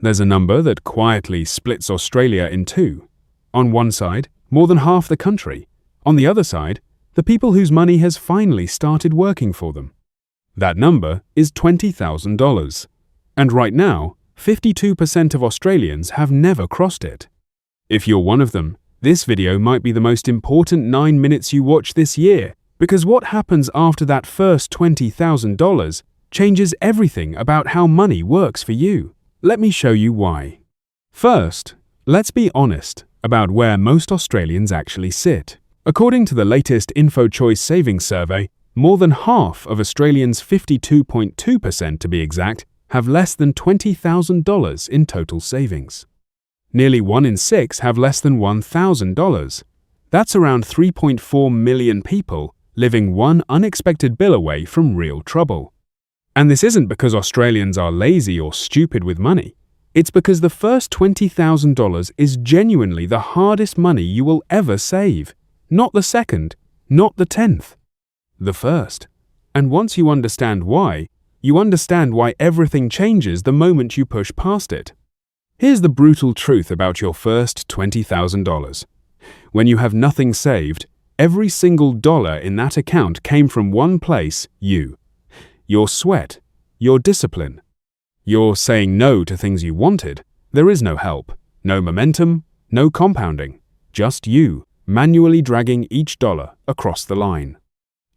There's a number that quietly splits Australia in two. On one side, more than half the country. On the other side, the people whose money has finally started working for them. That number is $20,000. And right now, 52% of Australians have never crossed it. If you're one of them, this video might be the most important 9 minutes you watch this year, because what happens after that first $20,000 changes everything about how money works for you. Let me show you why. First, let's be honest about where most Australians actually sit. According to the latest Infochoice savings survey, more than half of Australians, 52.2% to be exact, have less than $20,000 in total savings. Nearly 1 in 6 have less than $1,000. That's around 3.4 million people living one unexpected bill away from real trouble. And this isn't because Australians are lazy or stupid with money. It's because the first $20,000 is genuinely the hardest money you will ever save. Not the second, not the 10th. The first. And once you understand why, you understand why everything changes the moment you push past it. Here's the brutal truth about your first $20,000. When you have nothing saved, every single dollar in that account came from one place, you. Your sweat, your discipline. You're saying no to things you wanted. There is no help, no momentum, no compounding. Just you, manually dragging each dollar across the line.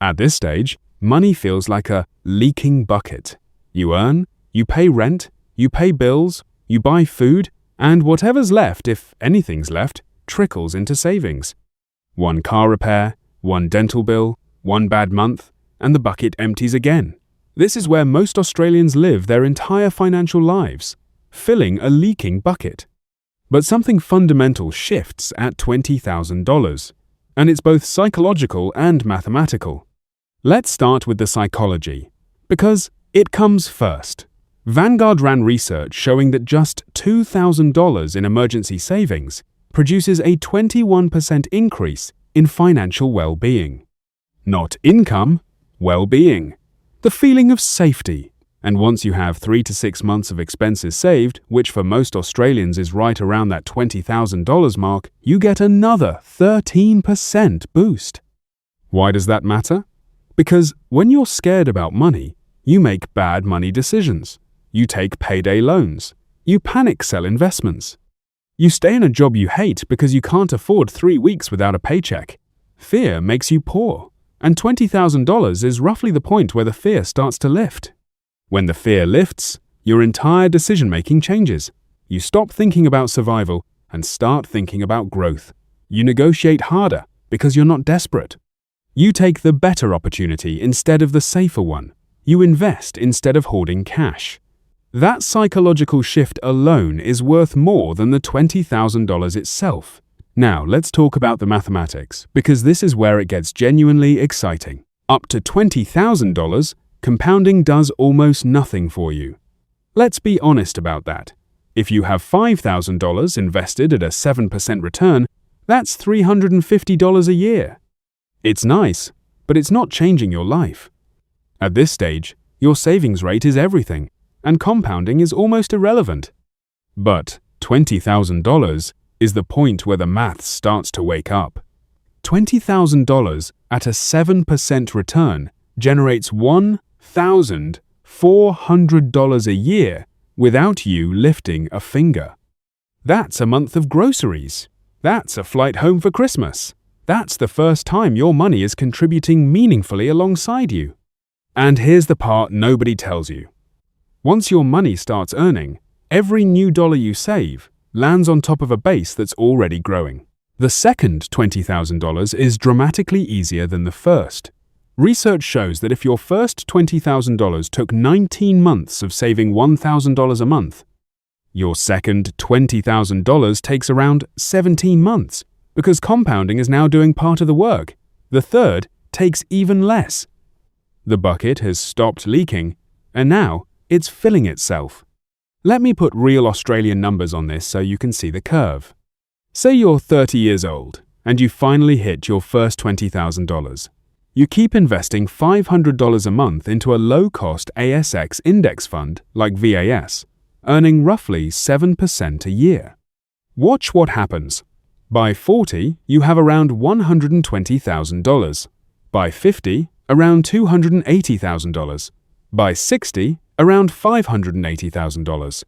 At this stage, money feels like a leaking bucket. You earn, you pay rent, you pay bills, you buy food, and whatever's left, if anything's left, trickles into savings. One car repair, one dental bill, one bad month, and the bucket empties again. This is where most Australians live their entire financial lives, filling a leaking bucket. But something fundamental shifts at $20,000, and it's both psychological and mathematical. Let's start with the psychology, because it comes first. Vanguard ran research showing that just $2,000 in emergency savings produces a 21% increase in financial well-being. Not income, well-being. The feeling of safety. And once you have 3 to 6 months of expenses saved, which for most Australians is right around that $20,000 mark, you get another 13% boost. Why does that matter? Because when you're scared about money, you make bad money decisions. You take payday loans. You panic sell investments. You stay in a job you hate because you can't afford 3 weeks without a paycheck. Fear makes you poor. And $20,000 is roughly the point where the fear starts to lift. When the fear lifts, your entire decision-making changes. You stop thinking about survival and start thinking about growth. You negotiate harder because you're not desperate. You take the better opportunity instead of the safer one. You invest instead of hoarding cash. That psychological shift alone is worth more than the $20,000 itself. Now, let's talk about the mathematics, because this is where it gets genuinely exciting. Up to $20,000, compounding does almost nothing for you. Let's be honest about that. If you have $5,000 invested at a 7% return, that's $350 a year. It's nice, but it's not changing your life. At this stage, your savings rate is everything, and compounding is almost irrelevant. But $20,000 is the point where the maths starts to wake up. $20,000 at a 7% return generates $1,400 a year without you lifting a finger. That's a month of groceries. That's a flight home for Christmas. That's the first time your money is contributing meaningfully alongside you. And here's the part nobody tells you. Once your money starts earning, every new dollar you save lands on top of a base that's already growing. The second $20,000 is dramatically easier than the first. Research shows that if your first $20,000 took 19 months of saving $1,000 a month, your second $20,000 takes around 17 months, because compounding is now doing part of the work. The third takes even less. The bucket has stopped leaking, and now it's filling itself. Let me put real Australian numbers on this so you can see the curve. Say you're 30 years old, and you finally hit your first $20,000. You keep investing $500 a month into a low-cost ASX index fund like VAS. earning roughly 7% a year. Watch what happens. By 40, you have around $120,000. By 50, around $280,000. By 60, around $580,000.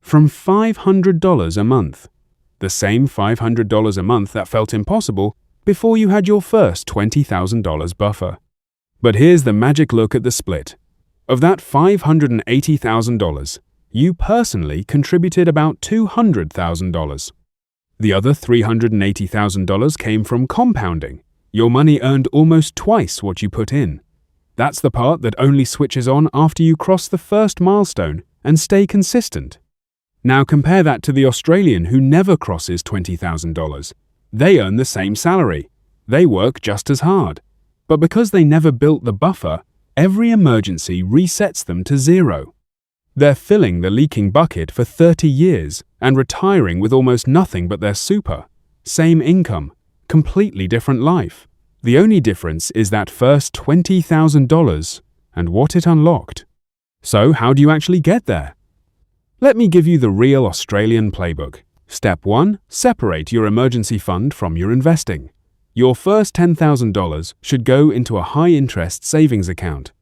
From $500 a month. The same $500 a month that felt impossible before you had your first $20,000 buffer. But here's the magic look at the split. Of that $580,000, you personally contributed about $200,000. The other $380,000 came from compounding. Your money earned almost twice what you put in. That's the part that only switches on after you cross the first milestone and stay consistent. Now compare that to the Australian who never crosses $20,000. They earn the same salary. They work just as hard. But because they never built the buffer, every emergency resets them to zero. They're filling the leaking bucket for 30 years and retiring with almost nothing but their super. Same income, completely different life. The only difference is that first $20,000 and what it unlocked. So how do you actually get there? Let me give you the real Australian playbook. Step 1. Separate your emergency fund from your investing. Your first $10,000 should go into a high-interest savings account.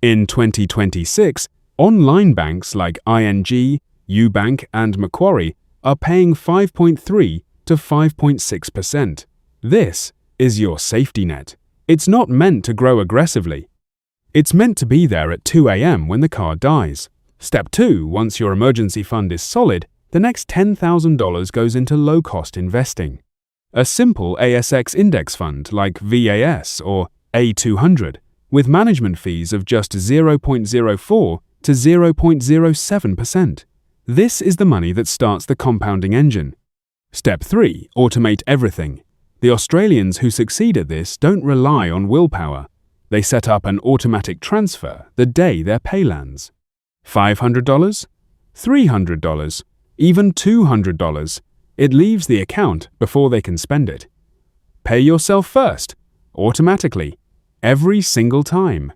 In 2026, online banks like ING, UBank, and Macquarie are paying 5.3 to 5.6%. This is your safety net. It's not meant to grow aggressively. It's meant to be there at 2 a.m. when the car dies. Step 2. Once your emergency fund is solid, the next $10,000 goes into low-cost investing. A simple ASX index fund like VAS or A200 with management fees of just 0.04 to 0.07%. This is the money that starts the compounding engine. Step 3. Automate everything. The Australians who succeed at this don't rely on willpower. They set up an automatic transfer the day their pay lands. $500? $300? Even $200? It leaves the account before they can spend it. Pay yourself first, automatically, every single time.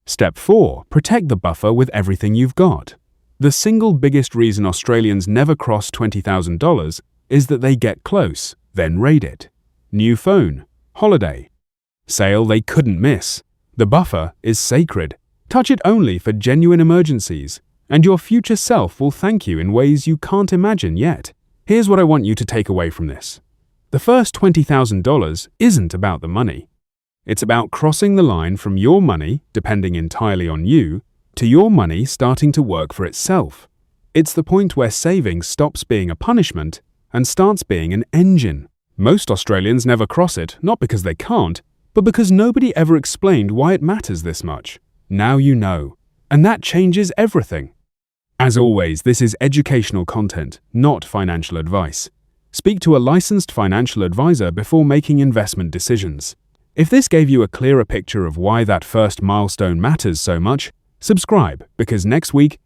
Step 4. Protect the buffer with everything you've got. The single biggest reason Australians never cross $20,000 is that they get close, then raid it. New phone, holiday, sale they couldn't miss. The buffer is sacred. Touch it only for genuine emergencies, and your future self will thank you in ways you can't imagine yet. Here's what I want you to take away from this. The first $20,000 isn't about the money. It's about crossing the line from your money, depending entirely on you, to your money starting to work for itself. It's the point where saving stops being a punishment and starts being an engine. Most Australians never cross it, not because they can't, but because nobody ever explained why it matters this much. Now you know, and that changes everything. As always, this is educational content, not financial advice. Speak to a licensed financial advisor before making investment decisions. If this gave you a clearer picture of why that first milestone matters so much, subscribe, because next week,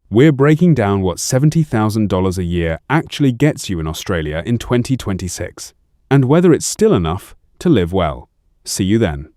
we're breaking down what $70,000 a year actually gets you in Australia in 2026, and whether it's still enough to live well. See you then.